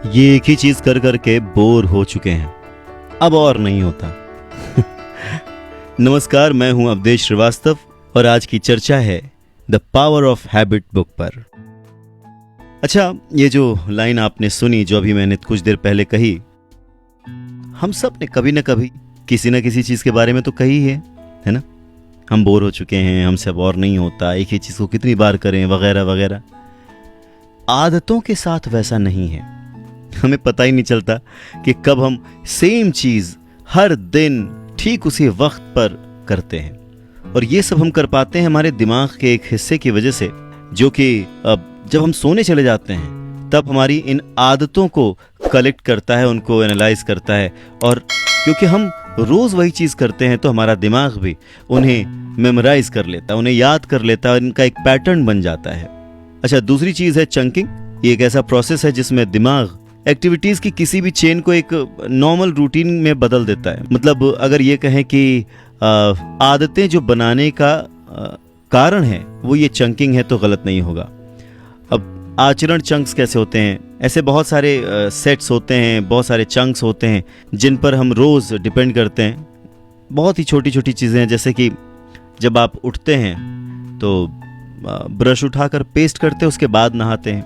ये एक ही चीज कर करके बोर हो चुके हैं, अब और नहीं होता। नमस्कार, मैं हूं अवधेश श्रीवास्तव और आज की चर्चा है the power of habit book पर। अच्छा, ये जो लाइन आपने सुनी, जो अभी मैंने कुछ देर पहले कही, हम सब ने कभी ना कभी किसी ना किसी चीज के बारे में तो कही है ना? हम बोर हो चुके हैं, हमसे अब और नहीं होता, एक ही चीज को कितनी बार करें, वगैरह वगैरह। आदतों के साथ वैसा नहीं है। हमें पता ही नहीं चलता कि कब हम सेम चीज हर दिन ठीक उसी वक्त पर करते हैं। और ये सब हम कर पाते हैं हमारे दिमाग के एक हिस्से की वजह से, जो कि अब जब हम सोने चले जाते हैं तब हमारी इन आदतों को कलेक्ट करता है, उनको एनालाइज करता है। और क्योंकि हम रोज वही चीज करते हैं तो हमारा दिमाग भी उन्हें मेमोराइज कर लेता है, उन्हें याद कर लेता है, इनका एक पैटर्न बन जाता है। अच्छा, दूसरी चीज है चंकिंग। ये एक ऐसा प्रोसेस है जिसमें दिमाग एक्टिविटीज की किसी भी चेन को एक नॉर्मल रूटीन में बदल देता है। मतलब अगर ये कहें कि आदतें जो बनाने का कारण है वो ये चंकिंग है तो गलत नहीं होगा। अब आचरण चंक्स कैसे होते हैं? ऐसे बहुत सारे सेट्स होते हैं, बहुत सारे चंक्स होते हैं जिन पर हम रोज डिपेंड करते हैं। बहुत ही छोटी छोटी चीज़ें हैं, जैसे कि जब आप उठते हैं तो ब्रश उठाकर पेस्ट करते हैं, उसके बाद नहाते हैं।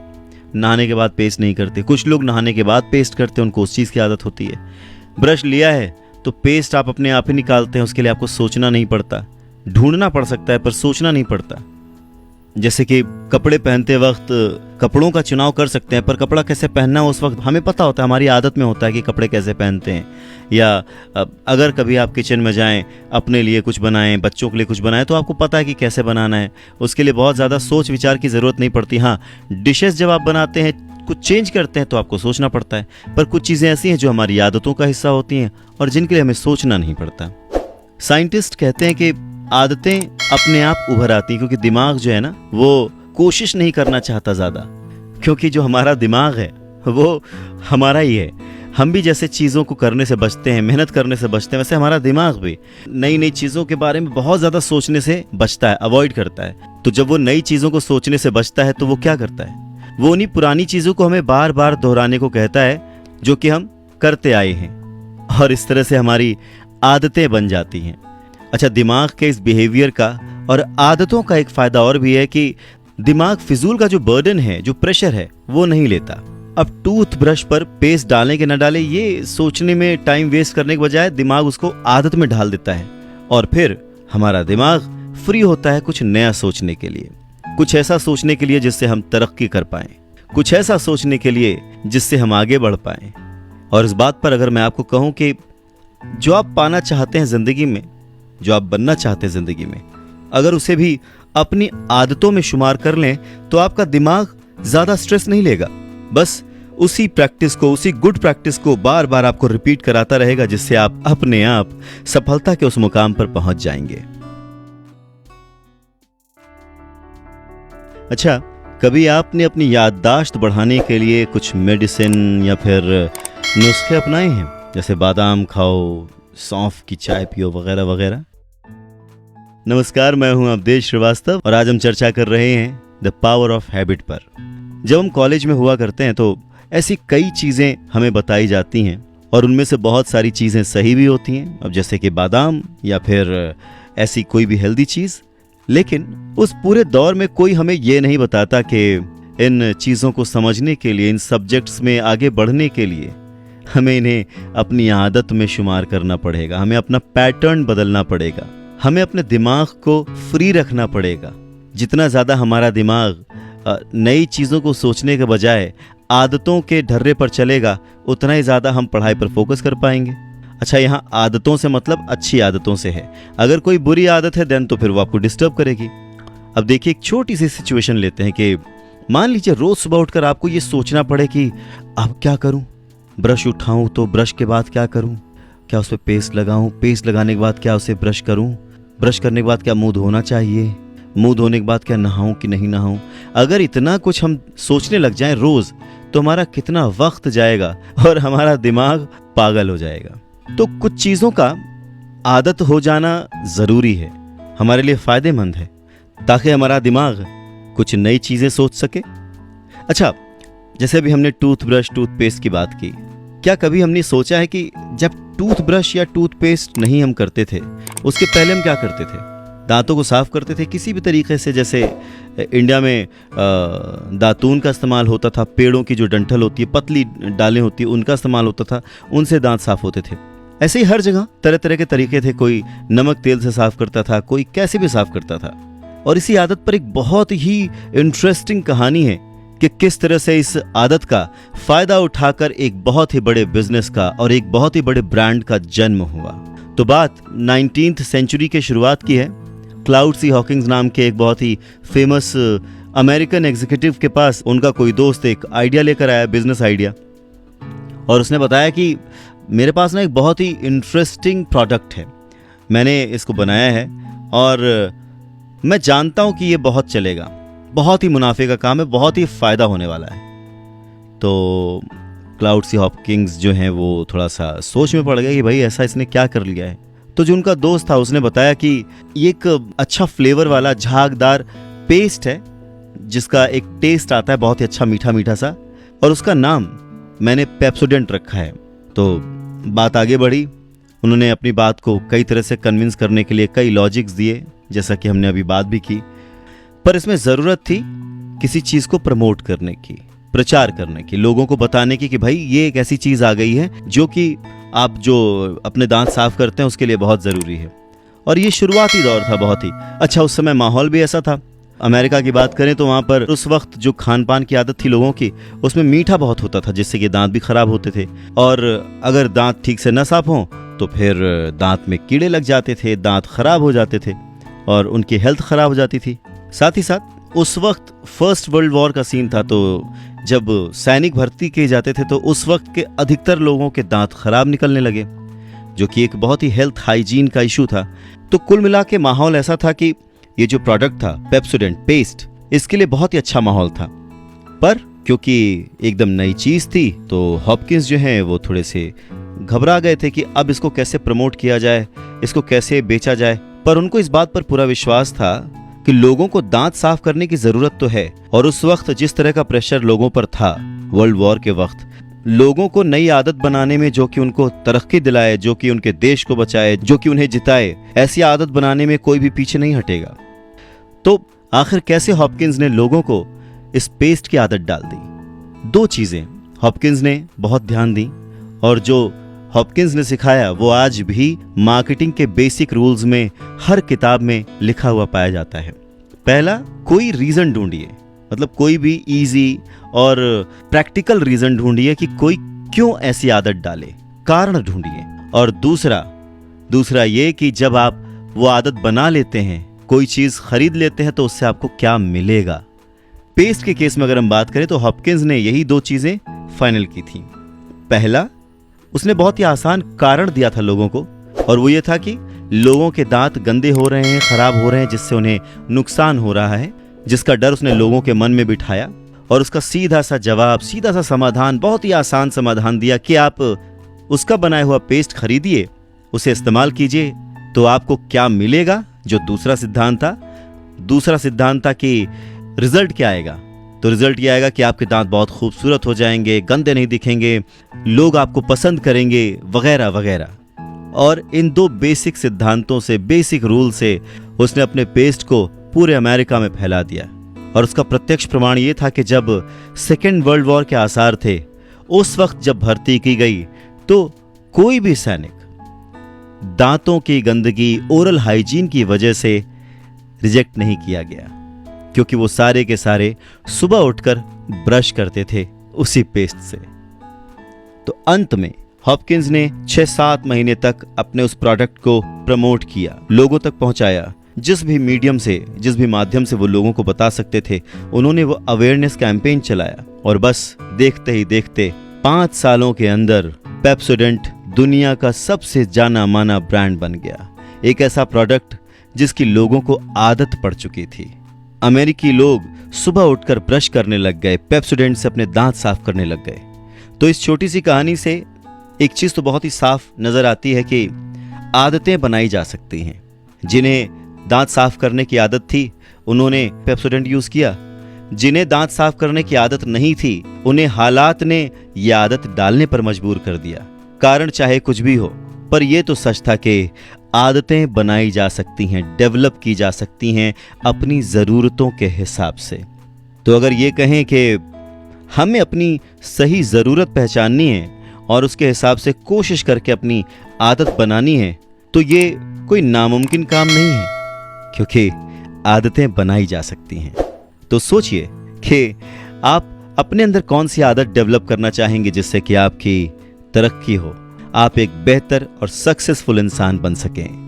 नहाने के बाद पेस्ट नहीं करते। कुछ लोग नहाने के बाद पेस्ट करते हैं, उनको उस चीज़ की आदत होती है। ब्रश लिया है तो पेस्ट आप अपने आप ही निकालते हैं, उसके लिए आपको सोचना नहीं पड़ता। ढूंढना पड़ सकता है पर सोचना नहीं पड़ता। जैसे कि कपड़े पहनते वक्त कपड़ों का चुनाव कर सकते हैं, पर कपड़ा कैसे पहनना है उस वक्त हमें पता होता है, हमारी आदत में होता है कि कपड़े कैसे पहनते हैं। या अगर कभी आप किचन में जाएं, अपने लिए कुछ बनाएं, बच्चों के लिए कुछ बनाएं, तो आपको पता है कि कैसे बनाना है। उसके लिए बहुत ज़्यादा सोच विचार की ज़रूरत नहीं पड़ती। हाँ, डिशेस जब आप बनाते हैं, कुछ चेंज करते हैं तो आपको सोचना पड़ता है। पर कुछ चीज़ें ऐसी हैं जो हमारी आदतों का हिस्सा होती हैं और जिनके लिए हमें सोचना नहीं पड़ता। साइंटिस्ट कहते हैं कि आदतें अपने आप उभर आती हैं, क्योंकि दिमाग जो है ना, वो कोशिश नहीं करना चाहता ज़्यादा। क्योंकि जो हमारा दिमाग है वो हमारा ही है। हम भी जैसे चीज़ों को करने से बचते हैं, मेहनत करने से बचते हैं, वैसे हमारा दिमाग भी नई नई चीज़ों के बारे में बहुत ज़्यादा सोचने से बचता है, अवॉइड करता है। तो जब वो नई चीज़ों को सोचने से बचता है तो वो क्या करता है? वो उन्हीं पुरानी चीज़ों को हमें बार बार दोहराने को कहता है जो कि हम करते आए हैं, और इस तरह से हमारी आदतें बन जाती हैं। अच्छा, दिमाग के इस बिहेवियर का और आदतों का एक फ़ायदा और भी है कि दिमाग फिजूल का जो बर्डन है, जो प्रेशर है, वो नहीं लेता। अब टूथब्रश पर पेस्ट डालें कि न डालें, ये सोचने में टाइम वेस्ट करने के बजाय दिमाग उसको आदत में ढाल देता है, और फिर हमारा दिमाग फ्री होता है कुछ नया सोचने के लिए, कुछ ऐसा सोचने के लिए जिससे हम तरक्की कर पाएं, कुछ ऐसा सोचने के लिए जिससे हम आगे बढ़ पाएं। और इस बात पर अगर मैं आपको कहूं कि जो आप पाना चाहते हैं ज़िंदगी में, जो आप बनना चाहते हैं ज़िंदगी में, अगर उसे भी अपनी आदतों में शुमार कर लें तो आपका दिमाग ज़्यादा स्ट्रेस नहीं लेगा। बस उसी प्रैक्टिस को, उसी गुड प्रैक्टिस को बार बार आपको रिपीट कराता रहेगा, जिससे आप अपने आप सफलता के उस मुकाम पर पहुंच जाएंगे। अच्छा, कभी आपने अपनी याददाश्त बढ़ाने के लिए कुछ मेडिसिन या फिर नुस्खे अपनाए हैं? जैसे बादाम खाओ, सौंफ की चाय पियो, वगैरह वगैरह। नमस्कार, मैं हूं अवधेश श्रीवास्तव और आज हम चर्चा कर रहे हैं द पावर ऑफ हैबिट पर। जब हम कॉलेज में हुआ करते हैं तो ऐसी कई चीज़ें हमें बताई जाती हैं, और उनमें से बहुत सारी चीज़ें सही भी होती हैं, अब जैसे कि बादाम या फिर ऐसी कोई भी हेल्दी चीज़। लेकिन उस पूरे दौर में कोई हमें ये नहीं बताता कि इन चीज़ों को समझने के लिए, इन सब्जेक्ट्स में आगे बढ़ने के लिए हमें इन्हें अपनी आदत में शुमार करना पड़ेगा, हमें अपना पैटर्न बदलना पड़ेगा, हमें अपने दिमाग को फ्री रखना पड़ेगा। जितना ज़्यादा हमारा दिमाग नई चीज़ों को सोचने के बजाय आदतों के ढर्रे पर चलेगा, उतना ही ज़्यादा हम पढ़ाई पर फोकस कर पाएंगे। अच्छा, यहाँ आदतों से मतलब अच्छी आदतों से है। अगर कोई बुरी आदत है देन तो फिर वो आपको डिस्टर्ब करेगी। अब देखिए, एक छोटी सी सिचुएशन लेते हैं कि मान लीजिए रोज़ सुबह उठकर आपको ये सोचना पड़े कि अब क्या करूँ। ब्रश उठाऊँ तो ब्रश के बाद क्या करूँ, क्या उस पर पेस्ट लगाऊँ, पेस्ट लगाने के बाद क्या उसे ब्रश करूँ, ब्रश करने के बाद क्या मुंह धोना चाहिए, मुंह धोने के बाद क्या नहाऊं कि नहीं नहाऊं। अगर इतना कुछ हम सोचने लग जाएं रोज, तो हमारा कितना वक्त जाएगा और हमारा दिमाग पागल हो जाएगा। तो कुछ चीज़ों का आदत हो जाना ज़रूरी है, हमारे लिए फ़ायदेमंद है, ताकि हमारा दिमाग कुछ नई चीजें सोच सके। अच्छा, जैसे अभी हमने टूथब्रश टूथपेस्ट की बात की, क्या कभी हमने सोचा है कि जब टूथब्रश या टूथपेस्ट नहीं हम करते थे, उसके पहले हम क्या करते थे? दांतों को साफ करते थे किसी भी तरीके से। जैसे इंडिया में दातून का इस्तेमाल होता था, पेड़ों की जो डंठल होती है, पतली डालें होती है, उनका इस्तेमाल होता था, उनसे दांत साफ होते थे। ऐसे ही हर जगह तरह तरह के तरीके थे। कोई नमक तेल से साफ करता था, कोई कैसे भी साफ करता था। और इसी आदत पर एक बहुत ही इंटरेस्टिंग कहानी है कि किस तरह से इस आदत का फायदा उठाकर एक बहुत ही बड़े बिजनेस का और एक बहुत ही बड़े ब्रांड का जन्म हुआ। तो बात 19th सेंचुरी के शुरुआत की है। क्लाउड सी हॉकिंस नाम के एक बहुत ही फेमस अमेरिकन एग्जीक्यूटिव के पास उनका कोई दोस्त एक आइडिया लेकर आया, बिजनेस आइडिया, और उसने बताया कि मेरे पास ना एक बहुत ही इंटरेस्टिंग प्रोडक्ट है, मैंने इसको बनाया है और मैं जानता हूं कि ये बहुत चलेगा, बहुत ही मुनाफे का काम है, बहुत ही फायदा होने वाला है। तो क्लाउड सी हॉकिंस जो हैं वो थोड़ा सा सोच में पड़ गया कि भाई ऐसा इसने क्या कर लिया है। तो जो उनका दोस्त था उसने बताया कि ये एक अच्छा फ्लेवर वाला झागदार पेस्ट है जिसका एक टेस्ट आता है बहुत ही अच्छा मीठा मीठा सा, और उसका नाम मैंने पेप्सोडेंट रखा है। तो बात आगे बढ़ी, उन्होंने अपनी बात को कई तरह से कन्विंस करने के लिए कई लॉजिक्स दिए, जैसा कि हमने अभी बात भी की, पर इसमें ज़रूरत थी किसी चीज़ को प्रमोट करने की, प्रचार करने की, लोगों को बताने की कि भाई ये एक ऐसी चीज़ आ गई है जो कि आप जो अपने दांत साफ करते हैं उसके लिए बहुत ज़रूरी है। और ये शुरुआती दौर था बहुत ही अच्छा। उस समय माहौल भी ऐसा था। अमेरिका की बात करें तो वहाँ पर उस वक्त जो खान पान की आदत थी लोगों की, उसमें मीठा बहुत होता था, जिससे कि दांत भी खराब होते थे, और अगर दांत ठीक से न साफ हों तो फिर दांत में कीड़े लग जाते थे, दांत खराब हो जाते थे और उनकी हेल्थ खराब हो जाती थी। साथ ही साथ उस वक्त फर्स्ट वर्ल्ड वॉर का सीन था, तो जब सैनिक भर्ती किए जाते थे तो उस वक्त के अधिकतर लोगों के दांत खराब निकलने लगे, जो कि एक बहुत ही हेल्थ हाइजीन का इशू था। तो कुल मिला के माहौल ऐसा था कि ये जो प्रोडक्ट था पेप्सोडेंट पेस्ट, इसके लिए बहुत ही अच्छा माहौल था। पर क्योंकि एकदम नई चीज थी तो हॉपकिंस जो हैं वो थोड़े से घबरा गए थे कि अब इसको कैसे प्रमोट किया जाए, इसको कैसे बेचा जाए। पर उनको इस बात पर पूरा विश्वास था कि लोगों को दांत साफ करने की जरूरत तो है, और उस वक्त जिस तरह का प्रेशर लोगों पर था वर्ल्ड वॉर के वक्त, लोगों को नई आदत बनाने में जो कि उनको तरक्की दिलाए, जो कि उनके देश को बचाए, जो कि उन्हें जिताए, ऐसी आदत बनाने में कोई भी पीछे नहीं हटेगा। तो आखिर कैसे हॉपकिंस ने लोगों को इस पेस्ट की आदत डाल दी? दो चीजें हॉपकिंस ने बहुत ध्यान दी, और जो हॉपकिंस ने सिखाया वो आज भी मार्केटिंग के बेसिक रूल्स में हर किताब में लिखा हुआ पाया जाता है। पहला, कोई रीजन ढूंढिए, मतलब कोई भी इजी और प्रैक्टिकल रीजन ढूंढिए कि कोई क्यों ऐसी आदत डाले, कारण ढूंढिए। और दूसरा ये कि जब आप वो आदत बना लेते हैं, कोई चीज खरीद लेते हैं, तो उससे आपको क्या मिलेगा। पेस्ट के केस में अगर हम बात करें तो हॉपकिंस ने यही दो चीजें फाइनल की थी। पहला, उसने बहुत ही आसान कारण दिया था लोगों को, और वो ये था कि लोगों के दांत गंदे हो रहे हैं, खराब हो रहे हैं, जिससे उन्हें नुकसान हो रहा है, जिसका डर उसने लोगों के मन में बिठाया। और उसका सीधा सा जवाब, सीधा सा समाधान, बहुत ही आसान समाधान दिया कि आप उसका बनाया हुआ पेस्ट खरीदिए, उसे इस्तेमाल कीजिए, तो आपको क्या मिलेगा। जो दूसरा सिद्धांत था कि रिजल्ट क्या आएगा, तो रिजल्ट ये आएगा कि आपके दांत बहुत खूबसूरत हो जाएंगे, गंदे नहीं दिखेंगे, लोग आपको पसंद करेंगे, वगैरह वगैरह। और इन दो बेसिक सिद्धांतों से, बेसिक रूल से उसने अपने पेस्ट को पूरे अमेरिका में फैला दिया। और उसका प्रत्यक्ष प्रमाण ये था कि जब सेकेंड वर्ल्ड वॉर के आसार थे, उस वक्त जब भर्ती की गई तो कोई भी सैनिक दांतों की गंदगी, ओरल हाइजीन की वजह से रिजेक्ट नहीं किया गया, क्योंकि वो सारे के सारे सुबह उठकर ब्रश करते थे उसी पेस्ट से। तो अंत में हॉपकिंस ने 6-7 महीने तक अपने उस प्रोडक्ट को प्रमोट किया, लोगों तक पहुंचाया, जिस भी मीडियम से, जिस भी माध्यम से वो लोगों को बता सकते थे, उन्होंने वो अवेयरनेस कैंपेन चलाया। और बस देखते ही देखते 5 सालों के अंदर पेप्सोडेंट दुनिया का सबसे जाना माना ब्रांड बन गया। एक ऐसा प्रोडक्ट जिसकी लोगों को आदत पड़ चुकी थी। अमेरिकी लोग सुबह उठकर ब्रश करने लग गए, पेप्सोडेंट से अपने दांत साफ करने लग गए। तो इस छोटी सी कहानी से एक चीज तो बहुत ही साफ नजर आती है कि आदतें बनाई जा सकती हैं। जिन्हें दांत साफ करने की आदत थी, उन्होंने पेप्सोडेंट यूज किया। जिन्हें दांत साफ करने की आदत नहीं थी, उन्हें हालात ने यह आदत डालने पर मजबूर कर दिया। कारण चाहे कुछ भी हो, पर यह तो सच था कि आदतें बनाई जा सकती हैं, डेवलप की जा सकती हैं अपनी ज़रूरतों के हिसाब से। तो अगर ये कहें कि हमें अपनी सही ज़रूरत पहचाननी है और उसके हिसाब से कोशिश करके अपनी आदत बनानी है, तो ये कोई नामुमकिन काम नहीं है, क्योंकि आदतें बनाई जा सकती हैं। तो सोचिए कि आप अपने अंदर कौन सी आदत डेवलप करना चाहेंगे जिससे कि आपकी तरक्की हो, आप एक बेहतर और सक्सेसफुल इंसान बन सकें।